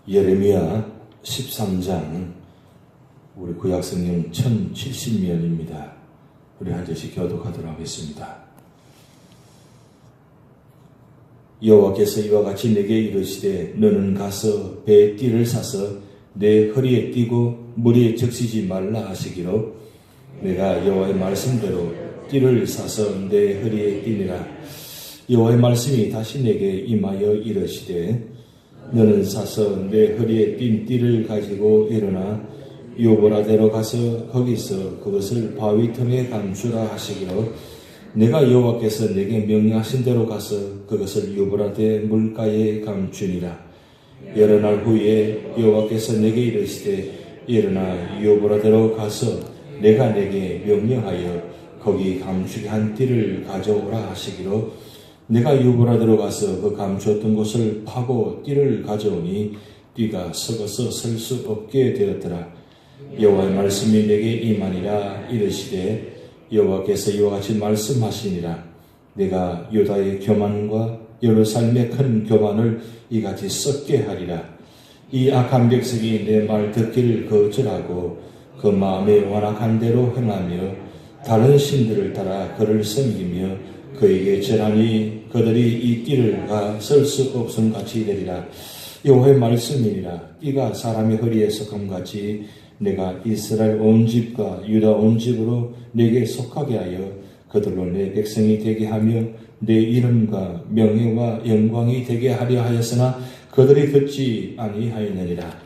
예레미야 13장, 우리 구약성경 1070면입니다. 우리 한 절씩 교독하도록 하겠습니다. 여호와께서 이와 같이 내게 이르시되 너는 가서 배에 띠를 사서 내 허리에 띠고 머리에 적시지 말라 하시기로 내가 여호와의 말씀대로 띠를 사서 내 허리에 띠니라. 여호와의 말씀이 다시 내게 임하여 이르시되 너는 사서 내 허리에 띈 띠를 가지고 일어나 요보라대로 가서 거기서 그것을 바위 틈에 감추라 하시기로 내가 여호와께서 내게 명령하신 대로 가서 그것을 요보라대 물가에 감추니라. 여러 날 후에 여호와께서 내게 이르시되 일어나 요보라대로 가서 내가 내게 명령하여 거기 감추게 한 띠를 가져오라 하시기로 내가 요보라대로 가서 그 감추었던 곳을 파고 띠를 가져오니 띠가 썩어서 설 수 없게 되었더라. 여호와의 말씀이 내게 임하니라. 이르시되 여호와께서 이와 같이 말씀하시니라. 내가 유다의 교만과 예루살렘의 큰 교만을 이같이 썩게 하리라. 이 악한 백성이 내 말 듣기를 거절하고 그 마음에 완악한 대로 행하며 다른 신들을 따라 그를 섬기며 그에게 절하니 그들이 이 띠를 설 수 없음 같이 되리라. 여호와의 말씀이니라. 띠가 사람의 허리에 속함같이 내가 이스라엘 온 집과 유다 온 집으로 내게 속하게 하여 그들로 내 백성이 되게 하며 내 이름과 명예와 영광이 되게 하려 하였으나 그들이 듣지 아니하였느니라.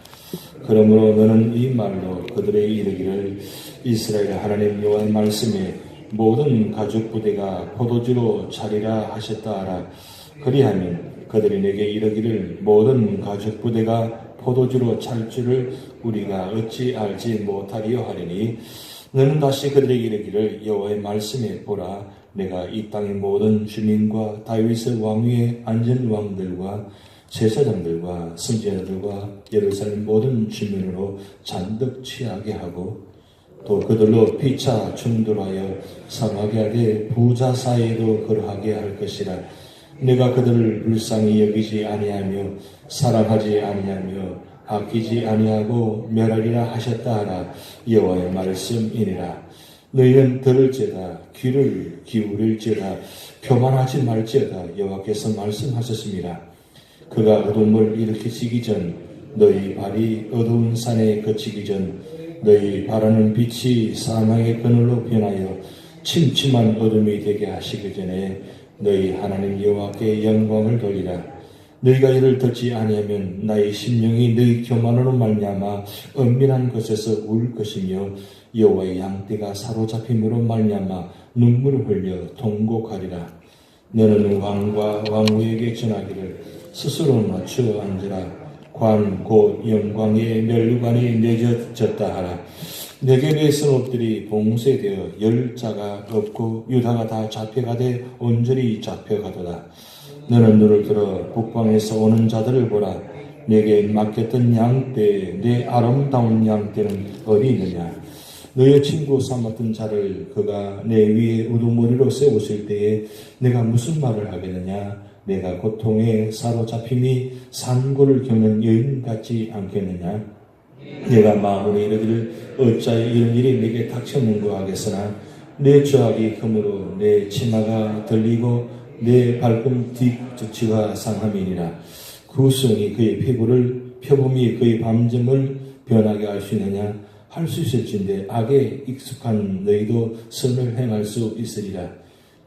그러므로 너는 이 말로 그들의 이르기를 이스라엘 하나님 여호와의 말씀에 모든 가죽 부대가 포도주로 차리라 하셨다 하라. 그리하면 그들이 내게 이르기를 모든 가죽 부대가 포도주로 찰 줄을 우리가 어찌 알지 못하리요 하리니 너는 다시 그들에게 이르기를 여호와의 말씀에 보라. 내가 이 땅의 모든 주민과 다윗의 왕위에 앉은 왕들과 제사장들과 선지자들과 예루살렘 모든 주민으로 잔뜩 취하게 하고 또 그들로 피차 충돌하여 상하게 하되 부자 사이에도 그러하게 할 것이라. 내가 그들을 불쌍히 여기지 아니하며 사랑하지 아니하며 아끼지 아니하고 멸하리라 하셨다 하라. 여호와의 말씀이니라. 너희는 들을지어다 귀를 기울일지어다 교만하지 말지어다. 여호와께서 말씀하셨습니다. 그가 어둠을 일으키시기 전 너희 발이 어두운 산에 그치기 전 너희 바라는 빛이 사망의 그늘로 변하여 침침한 어둠이 되게 하시기 전에 너희 하나님 여호와께 영광을 돌리라. 너희가 이를 듣지 아니하면 나의 심령이 너희 교만으로 말미암아 은밀한 곳에서 울 것이며 여호와의 양떼가 사로잡힘으로 말미암아 눈물을 흘려 통곡하리라. 너는 왕과 왕후에게 전하기를 스스로 낮추어 앉으라. 관 곧 영광의 멸류관이 내려졌다 하라. 내게 내 성읍들이 봉쇄되어 열자가 없고 유다가 다 잡혀가되 온전히 잡혀가도다. 너는 눈을 들어 북방에서 오는 자들을 보라. 내게 맡겼던 양떼 내 아름다운 양떼는 어디 있느냐. 너의 친구 삼았던 자를 그가 내 위에 우두머리로 세우실 때에 내가 무슨 말을 하겠느냐. 내가 고통에 사로잡힘이 산고를 겪는 여인 같지 않겠느냐. 내가 마음으로 이르기를 어찌하여 이런 일이 내게 닥쳤는고 하겠으나 내 저악이 크므로 내 치마가 들리고 내 발꿈 뒤꿈치가 상함이니라. 구성이 그의 피부를 표범이 그의 밤점을 변하게 할 수 있느냐. 할 수 있을진데 악에 익숙한 너희도 선을 행할 수 있으리라.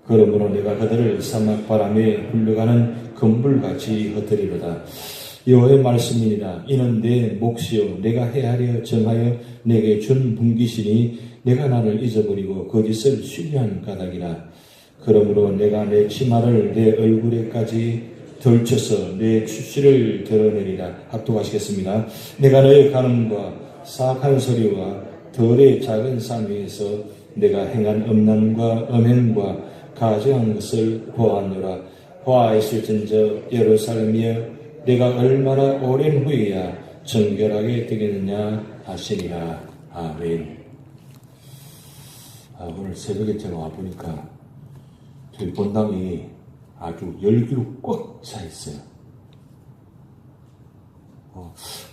그러므로 내가 그들을 사막 바람에 흘러가는 금불같이 흩으리로다. 여호와의 말씀이니라. 이는 내 몫이요 내가 헤아려 정하여 내게 준 분깃이니 내가 나를 잊어버리고 거짓을 신뢰한 까닭이라. 그러므로 내가 내 치마를 내 얼굴에까지 걸쳐서 내 추시를 드러내리라. 합독하시겠습니다. 내가 너의 간음과 사악한 소리와 덜의 작은 산 위에서 내가 행한 음란과 음행과 가증한 것을 보았노라. 보아했을진저 예루살렘이여 내가 얼마나 오랜 후에야 정결하게 되겠느냐 하시니라. 아멘. 오늘 새벽에 제가 와보니까 저희 본당이 아주 열기로 꽉 차 있어요.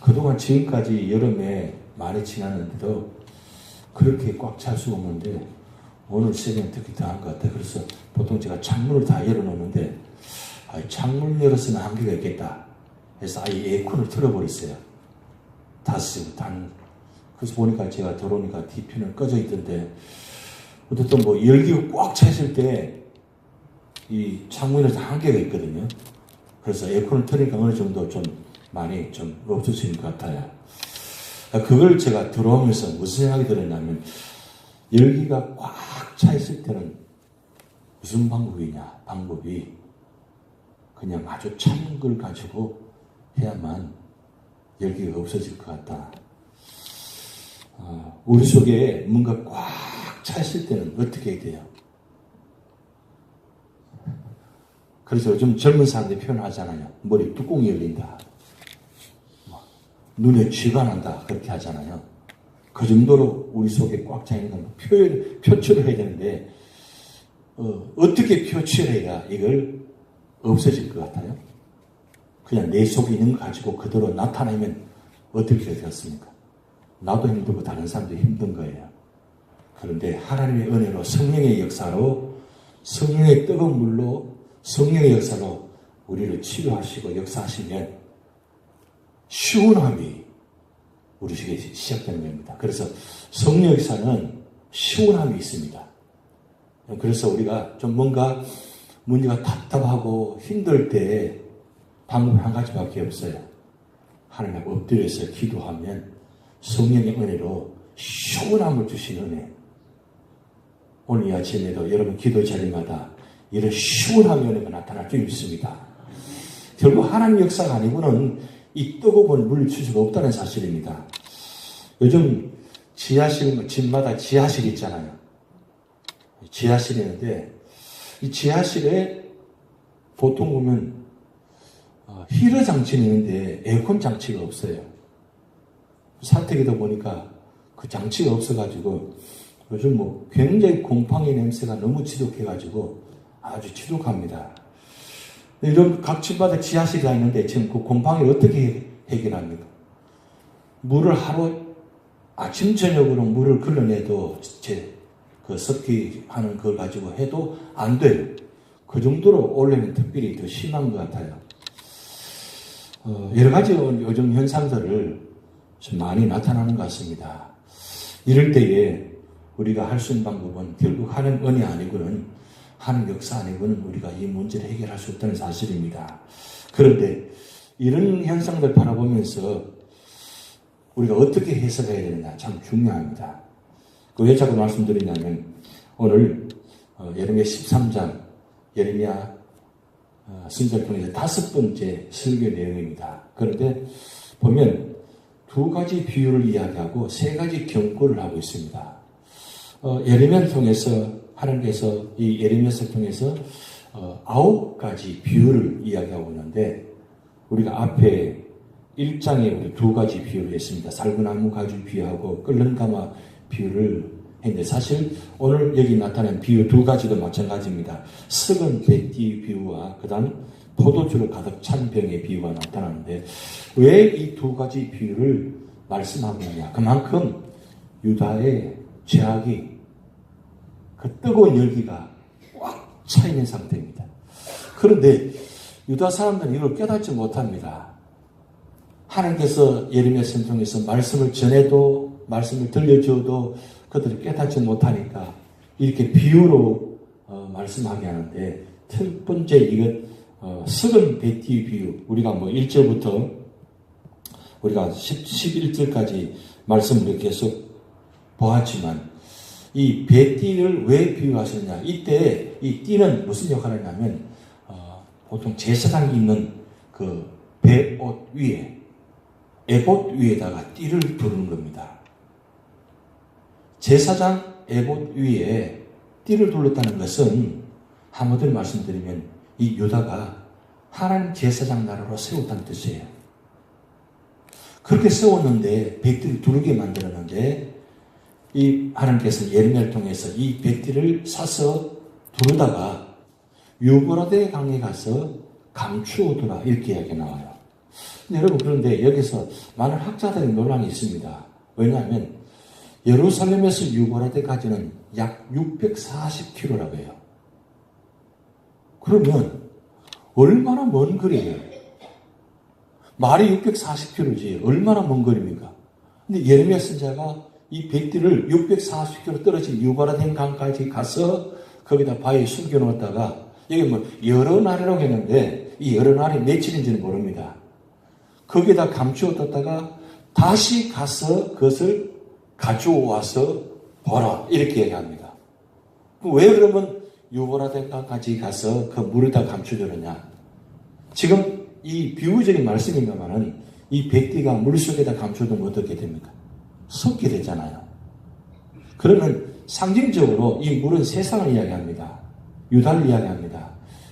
그동안 지금까지 여름에 많이 지났는데도 그렇게 꽉 찰 수가 없는데 오늘 새벽은 특히 더한 것 같아요. 그래서 보통 제가 창문을 다 열어놓는데 창문 열었으면 한계가 있겠다 해서 아예 에어컨을 틀어버렸어요. 5시부터 그래서 보니까 제가 들어오니까 뒤편은 꺼져 있던데 어쨌든 뭐 열기가 꽉 차 있을 때 이 창문에서 한계가 있거든요. 그래서 에어컨을 틀으니까 어느 정도 좀 많이 좀 없어지는 것 같아요. 그걸 제가 들어오면서 무슨 생각이 들었냐면 열기가 꽉 차 있을 때는 무슨 방법이냐? 방법이 그냥 아주 찬 걸 가지고 해야만 열기가 없어질 것 같다. 우리 속에 뭔가 꽉 차 있을 때는 어떻게 해야 돼요? 그래서 요즘 젊은 사람들이 표현하잖아요. 머리 뚜껑이 열린다. 눈에 쥐가 난다. 그렇게 하잖아요. 그 정도로 우리 속에 꽉 차 있는 건 표출을 해야 되는데 어떻게 표출해야 이걸 없어질 것 같아요? 그냥 내 속에 있는 거 가지고 그대로 나타내면 어떻게 되겠습니까? 나도 힘들고 다른 사람도 힘든 거예요. 그런데 하나님의 은혜로 성령의 역사로 성령의 뜨거운 물로 성령의 역사로 우리를 치료하시고 역사하시면 시원함이 우리 속에 시작되는 겁니다. 그래서 성령 역사는 시원함이 있습니다. 그래서 우리가 좀 뭔가 문제가 답답하고 힘들 때 방법 한 가지밖에 없어요. 하나님 앞에 엎드려서 기도하면 성령의 은혜로 시원함을 주시는 은혜. 오늘 이 아침에도 여러분 기도 자리마다 이런 시원함의 은혜가 나타날 줄 믿습니다. 결국 하나님 역사가 아니고는 이 뜨거운 물을 줄 수가 없다는 사실입니다. 요즘 지하실, 집마다 지하실 있잖아요. 지하실이 있는데 이 지하실에 보통 보면 히터 장치는 있는데 에어컨 장치가 없어요. 사택이다 보니까 그 장치가 없어가지고 요즘 뭐 굉장히 곰팡이 냄새가 너무 지독해가지고 아주 지독합니다. 이런 각 집마다 지하실이 다 있는데 지금 그 곰팡이를 어떻게 해결합니까? 물을 하루 아침 저녁으로 물을 걸러내도 그 습기하는 걸 가지고 해도 안 돼요. 그 정도로 올해는 특별히 더 심한 것 같아요. 여러 가지 요즘 현상들을 좀 많이 나타나는 것 같습니다. 이럴 때에 우리가 할 수 있는 방법은 결국 하는 은혜 아니고는 하는 역사 아니고는 우리가 이 문제를 해결할 수 없다는 사실입니다. 그런데 이런 현상들 바라보면서 우리가 어떻게 해석해야 되느냐 참 중요합니다. 왜 자꾸 말씀드리냐면 오늘 예레미야 13장 예레미야 선지자를 통해서 5번째 설교 내용입니다. 그런데 보면 2가지 비유를 이야기하고 3가지 경고를 하고 있습니다. 예레미야를 통해서 하나님께서 이 예레미야서를 통해서 9가지 비유를 이야기하고 있는데 우리가 앞에 1장에 우리 2가지 비유를 했습니다. 살구나무 가지 비유하고 끓는 가마 비유를 했는데 사실 오늘 여기 나타난 비유 2가지도 마찬가지입니다. 썩은 배띠 비유와 그 다음 포도주로 가득 찬 병의 비유가 나타나는데 왜 이 2가지 비유를 말씀하고 있냐? 그만큼 유다의 죄악이 그 뜨거운 열기가 꽉 차 있는 상태입니다. 그런데 유다 사람들은 이걸 깨닫지 못합니다. 하나님께서 예레미야 선지자를 통해서 말씀을 전해도 말씀을 들려주어도 그들이 깨닫지 못하니까 이렇게 비유로 말씀하게 하는데 첫 번째 이것 썩은 배띠 비유 우리가 뭐 1절부터 우리가 11절까지 말씀을 계속 보았지만 이 배띠를 왜 비유하셨냐 이때 이 띠는 무슨 역할을 했냐면 보통 제사장이 입는 그 배옷 위에 에봇 위에다가 띠를 두르는 겁니다. 제사장 에봇 위에 띠를 둘렀다는 것은 한마디로 말씀드리면 이 유다가 하나님 제사장 나라로 세웠다는 뜻이에요. 그렇게 세웠는데 백띠를 두르게 만들었는데 이 하나님께서 예레미야를 통해서 이 백띠를 사서 두르다가 유브라데 강에 가서 감추어두라 이렇게 이야기가 나와요. 근데 여러분, 그런데 여기서 많은 학자들의 논란이 있습니다. 왜냐하면 예루살렘에서 유브라데까지는 약 640km라고 해요. 그러면 얼마나 먼 거리예요? 말이 640km지 얼마나 먼 거리입니까? 근데 예레미야 선지자가 이 벳디를 640km 떨어진 유브라데 강까지 가서 거기다 바위에 숨겨놓았다가 여기 뭐 여러 날이라고 했는데 이 여러 날이 며칠인지는 모릅니다. 거기다 감추어뒀다가 다시 가서 그것을 가져와서 보라 이렇게 얘기합니다. 왜 그러면 유브라데강까지 가서 그 물에다 감춰두느냐? 지금 이 비유적인 말씀입니다만은 이 백띠가 물속에다 감춰두면 어떻게 됩니까? 섞게 되잖아요. 그러면 상징적으로 이 물은 세상을 이야기합니다. 유다를 이야기합니다.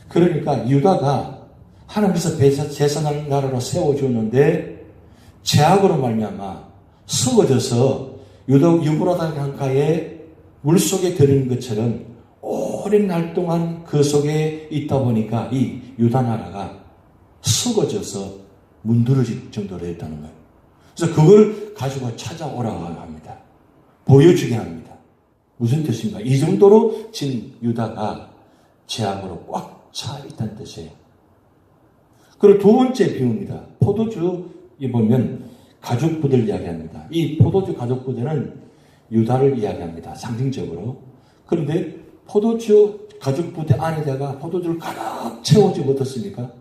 그러니까 유다가 하나님께서 제사장 나라로 세워주었는데 죄악으로 말미암아 썩어져서 유브라데 강가에 물속에 들은 것처럼 오랜 날 동안 그 속에 있다 보니까 이 유다 나라가 썩어져서 문드러질 정도로 했다는 거예요. 그래서 그걸 가지고 찾아오라고 합니다. 보여주게 합니다. 무슨 뜻입니까? 이 정도로 지금 유다가 죄악으로 꽉 차 있다는 뜻이에요. 그리고 두 번째 비유입니다. 포도주에 보면 가죽부대를 이야기합니다. 이 포도주 가죽부대는 유다를 이야기합니다. 상징적으로. 그런데 포도주 가죽부대 안에다가 포도주를 가득 채우지 못했습니까?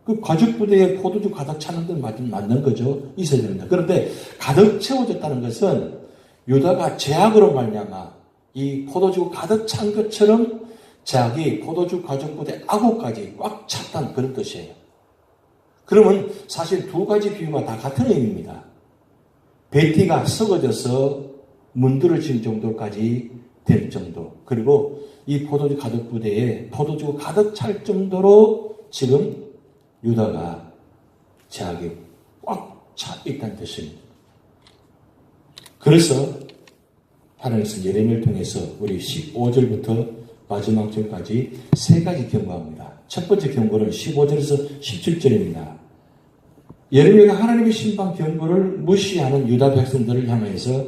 그 가죽부대에 포도주 가득 차는 건 맞는 거죠. 있어야 됩니다. 그런데 가득 채워졌다는 것은 유다가 죄악으로 말미암아 이 포도주 가득 찬 것처럼 죄악이 포도주 가죽부대 아구까지 꽉 찼다는 그런 뜻이에요. 그러면 사실 두 가지 비유가 다 같은 의미입니다. 벳디가 썩어져서 문드러질 정도까지 될 정도. 그리고 이 포도주 가죽부대에 포도주가 가득 찰 정도로 지금 유다가 죄악이 꽉 차 있다는 뜻입니다. 그래서 하나님께서 예레미야를 통해서 우리 15절부터 마지막 절까지 세 가지 경고합니다. 첫 번째 경고는 15절에서 17절입니다. 예레미야가 하나님의 심판 경고를 무시하는 유다 백성들을 향해서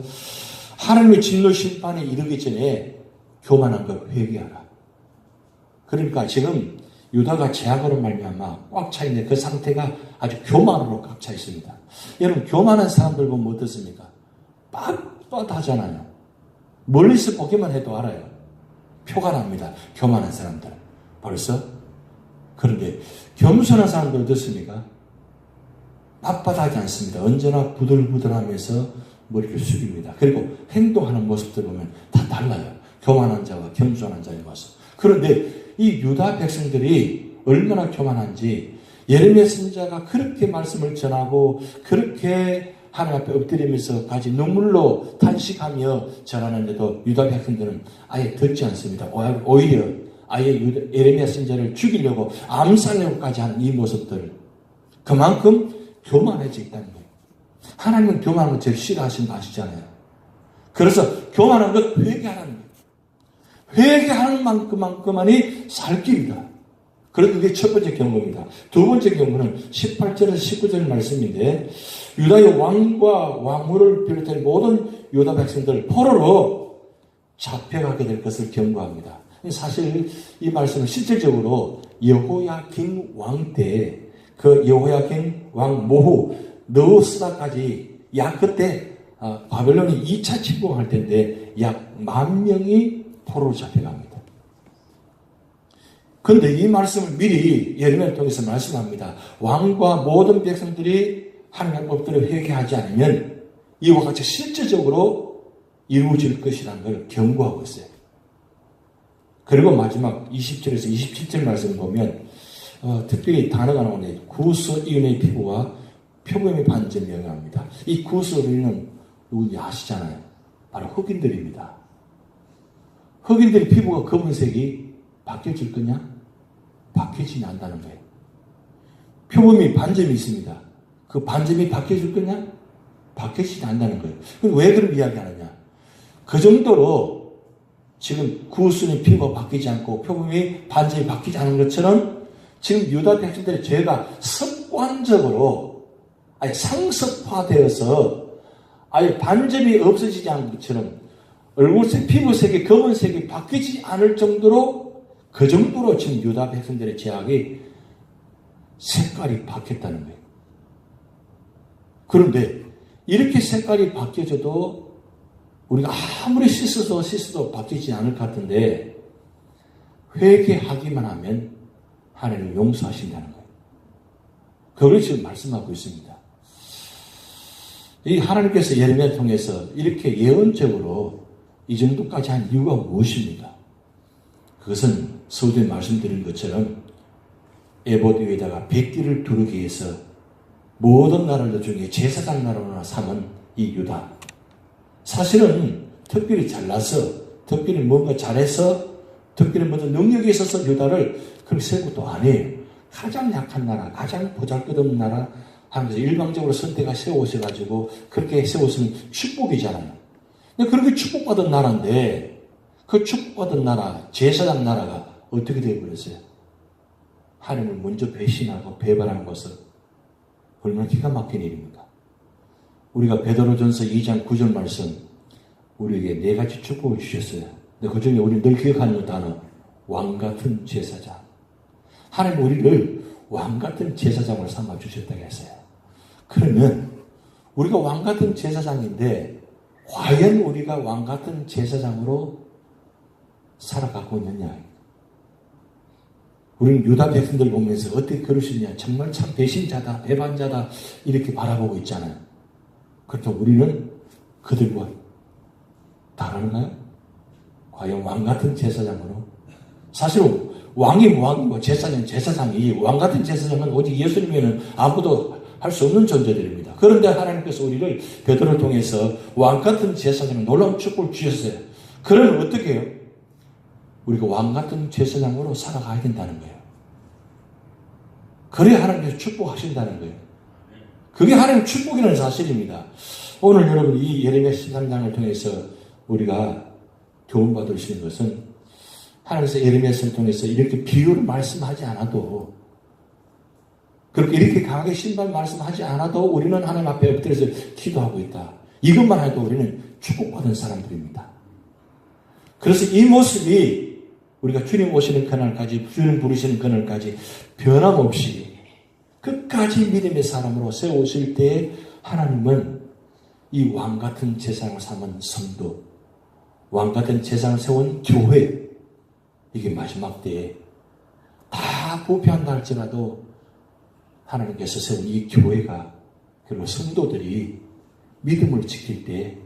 하나님의 진노 심판에 이르기 전에 교만한 걸 회개하라. 그러니까 지금 유다가 죄악으로 말미암아 꽉 차 있는 그 상태가 아주 교만으로 꽉 차 있습니다. 여러분, 교만한 사람들 보면 어떻습니까? 빳빳하잖아요. 멀리서 보기만 해도 알아요. 표가 납니다. 교만한 사람들. 벌써? 그런데 겸손한 사람들 어떻습니까? 빳빳하지 않습니다. 언제나 부들부들하면서 머리를 숙입니다. 그리고 행동하는 모습들 보면 다 달라요. 교만한 자와 겸손한 자의 모습. 그런데 이 유다 백성들이 얼마나 교만한지 예레미야 선지자가 그렇게 말씀을 전하고 그렇게 하나님 앞에 엎드리면서 가지 눈물로 탄식하며 전하는데도 유다 백성들은 아예 듣지 않습니다. 오히려 아예 예레미야 선지자를 죽이려고 암살려고까지 하는 이 모습들을 그만큼 교만해져 있다는 거예요. 하나님은 교만한 걸 제일 싫어하시는 거 아시잖아요. 그래서 교만한 것 회개하라는 거예요. 회개하는 만큼만이 살 길이다. 그래서 그게 첫 번째 경고입니다. 두 번째 경고는 18절에서 19절 말씀인데 유다의 왕과 왕후를 비롯한 모든 유다 백성들 포로로 잡혀가게 될 것을 경고합니다. 사실 이 말씀은 실질적으로 여호야긴 왕 때 그 여호야긴 왕 모후 느우스라까지 약 그때 바벨론이 2차 침공할 텐데 약 10,000명이 포로로 잡혀갑니다. 그런데 이 말씀을 미리 예레미야를 통해서 말씀합니다. 왕과 모든 백성들이 하나님의 법들을 회개하지 않으면 이와 같이 실질적으로 이루어질 것이라는 걸 경고하고 있어요. 그리고 마지막 20절에서 27절 말씀을 보면 특별히 단어가 나오는데 구스 이윤의 피부와 표범의 반점이 영향합니다. 이 구스 이윤은 누군지 아시잖아요. 바로 흑인들입니다. 흑인들의 피부가 검은색이 바뀌어질 거냐? 바뀌어지지 않는다는 거예요. 표범이 반점이 있습니다. 그 반점이 바뀌어질 거냐? 바뀌어지지 않는다는 거예요. 그럼 왜 그런 이야기하느냐? 그 정도로 지금 구스의 피부가 바뀌지 않고 표범이 반점이 바뀌지 않은 것처럼 지금 유다 백성들의 죄가 습관적으로 아예 상습화되어서 아예 반점이 없어지지 않은 것처럼 얼굴색, 피부색이 검은색이 바뀌지 않을 정도로 그 정도로 지금 유다 백성들의 죄악이 색깔이 바뀌었다는 거예요. 그런데 이렇게 색깔이 바뀌어져도 우리가 아무리 씻어도 바뀌지 않을 것 같은데 회개하기만 하면 하나님 용서하신다는 거예요. 그걸 지금 말씀하고 있습니다. 이 하나님께서 예레미야를 통해서 이렇게 예언적으로 이 정도까지 한 이유가 무엇입니까? 그것은 서두에 말씀드린 것처럼 에봇 위에다가 백기를 두르기 위해서 모든 나라들 중에 제사장 나라로 삼은 이 유다. 사실은 특별히 잘나서, 특별히 뭔가 잘해서, 특별히 뭔가 능력이 있어서 유다를 그렇게 세운 것도 아니에요. 가장 약한 나라, 가장 보잘것없는 나라 하면서 일방적으로 선택하 세우셔가지고 그렇게 세웠으면 축복이잖아요. 근데 그렇게 축복받은 나라인데 그 축복받은 나라, 제사장 나라가 어떻게 되어버렸어요? 하나님을 먼저 배신하고 배반하는 것은 얼마나 기가 막힌 일입니까? 우리가 베드로전서 2장 9절 말씀 우리에게 네 가지 축복을 주셨어요. 근데 그 중에 우리 늘 기억하는 단어 왕같은 제사장. 하나님 우리를 왕같은 제사장으로 삼아 주셨다고 했어요. 그러면 우리가 왕같은 제사장인데 과연 우리가 왕같은 제사장으로 살아가고 있느냐? 우리는 유다 백성들 보면서 어떻게 그럴 수 있냐? 정말 참 배신자다, 배반자다 이렇게 바라보고 있잖아요. 그렇다면 우리는 그들과 다른가요? 과연 왕같은 제사장으로? 사실은 왕이 왕이고 제사장이 왕같은 제사장은 오직 예수님에는 아무도 할 수 없는 존재들입니다. 그런데 하나님께서 우리를 베드로를 통해서 왕같은 제사장을 놀라운 축복을 주셨어요. 그러면 어떻게 해요? 우리가 왕같은 제사장으로 살아가야 된다는 거예요. 그래야 하나님께서 축복하신다는 거예요. 그게 하나님의 축복이라는 사실입니다. 오늘 여러분 이 예레미야 13장을 통해서 우리가 교훈받을 수 있는 것은 하나님께서 예레미야를 통해서 이렇게 비유를 말씀하지 않아도 그렇게 이렇게 강하게 신발 말씀하지 않아도 우리는 하나님 앞에 엎드려서 기도하고 있다. 이것만 해도 우리는 축복받은 사람들입니다. 그래서 이 모습이 우리가 주님 오시는 그날까지, 주님 부르시는 그날까지 변함없이 끝까지 믿음의 사람으로 세우실 때에 하나님은 이 왕같은 제사장을 삼은 성도, 왕같은 제사장을 세운 교회, 이게 마지막 때에 다 부패한다 할지라도 하나님께서 세운 이 교회가, 그리고 성도들이 믿음을 지킬 때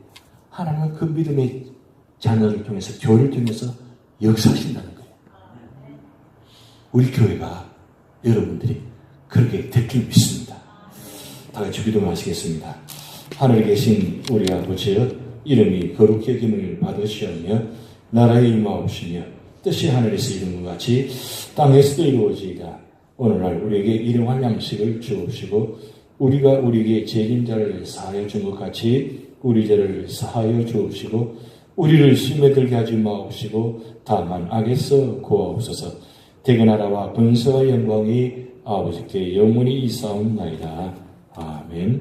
하나님은 그 믿음의 자녀를 통해서, 교회를 통해서 역사하신다는 거예요. 우리 교회가, 여러분들이 그렇게 될 줄 믿습니다. 다 같이 기도를 하시겠습니다. 하늘에 계신 우리 아버지여, 이름이 거룩히 여김을 받으시오며 나라의 임하옵시며 뜻이 하늘에서 이룬 것 같이 땅에서도 이루어지이다. 오늘날 우리에게 일용할 양식을 주옵시고 우리가 우리에게 죄진 자를 사하여 준 것 같이 우리 죄를 사하여 주옵시고 우리를 시험에 들게 하지 마옵시고 다만 악에서 구하옵소서. 대견하라와 권세와 영광이 아버지께 영원히 이사옵나이다. 아멘.